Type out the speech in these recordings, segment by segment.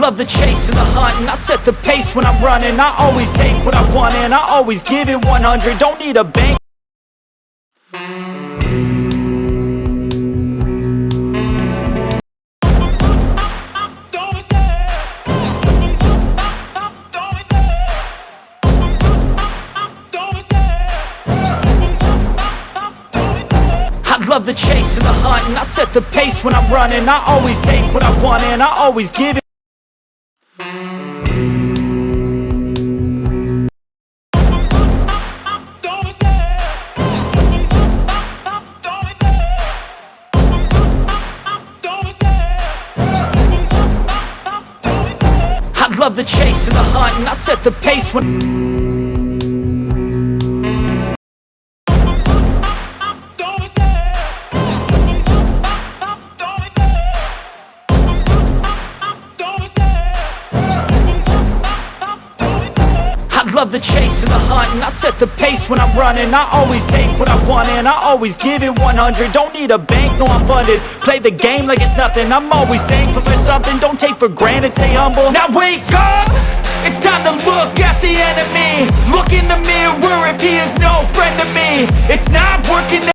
love the chase and the hunt, and I set the pace when I'm running. I always take what I want and I always give it 100. Don't need a bank. I love the chase and the hunt, and I set the pace when I'm running. I always take what I want and I always give it. I love the chase and the hunt, and I set the pace when I love the chase and the hunt, and I set the pace when I'm running. I always take what I want and I always give it 100. Don't need a bank, no I'm funded. Play the game like it's nothing. I'm always thankful for something. Don't take for granted, stay humble. Now wake up! It's time to look at the enemy. Look in the mirror if he is no friend to me. It's not working.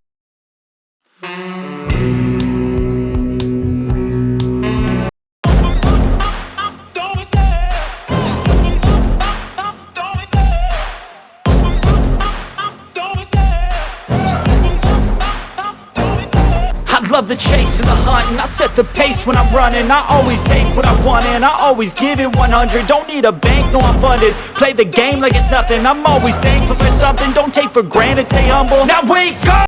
I love the chase and the hunt, and I set the pace when I'm running. I always take what I want and I always give it 100. Don't need a bank, no I'm funded. Play the game like it's nothing. I'm always thankful for something. Don't take for granted, stay humble. Now wake up!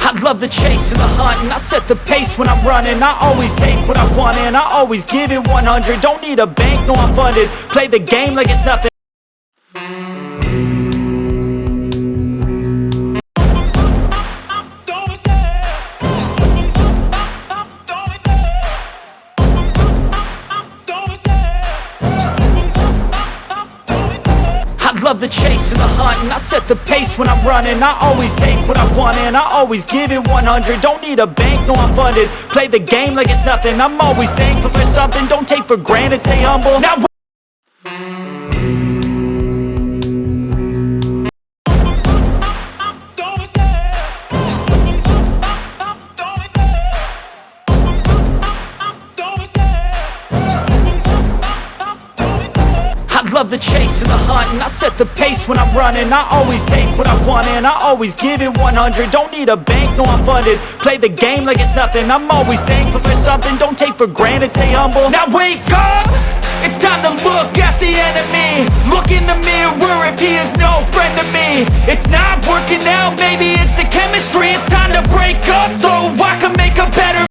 I love the chase and the hunt, and I set the pace when I'm running. I always take what I want and I always give it 100. Don't need a bank, no I'm funded. Play the game like it's nothing. I love the chase and the hunt, and I set the pace when I'm running. I always take what I want and I always give it 100. Don't need a bank, no I'm funded. Play the game like it's nothing. I'm always thankful for something. Don't take for granted, stay humble. Now I love the chase and the hunt, and I set the pace when I'm running. I always take what I want and I always give it 100. Don't need a bank, no I'm funded. Play the game like it's nothing. I'm always thankful for something. Don't take for granted, stay humble. Now wake up! It's time to look at the enemy. Look in the mirror if he is no friend to me. It's not working out, maybe it's the chemistry. It's time to break up so I can make a better.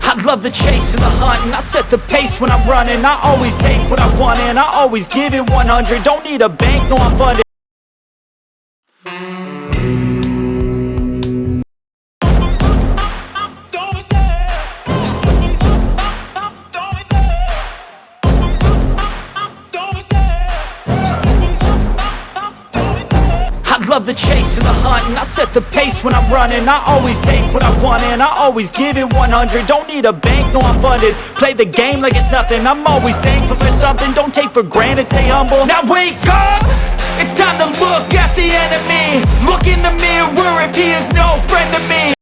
I love the chase and the hunt, and I set the pace when I'm running. I always take what I want and I always give it 100. Don't need a bank, no I'm funded. I love the chase and the hunt, and I set the pace when I'm running. I always take what I want and I always give it 100. Don't need a bank, no I'm funded. Play the game like it's nothing. I'm always thankful for something. Don't take for granted, stay humble. Now wake up! It's time to look at the enemy. Look in the mirror if he is no friend to me.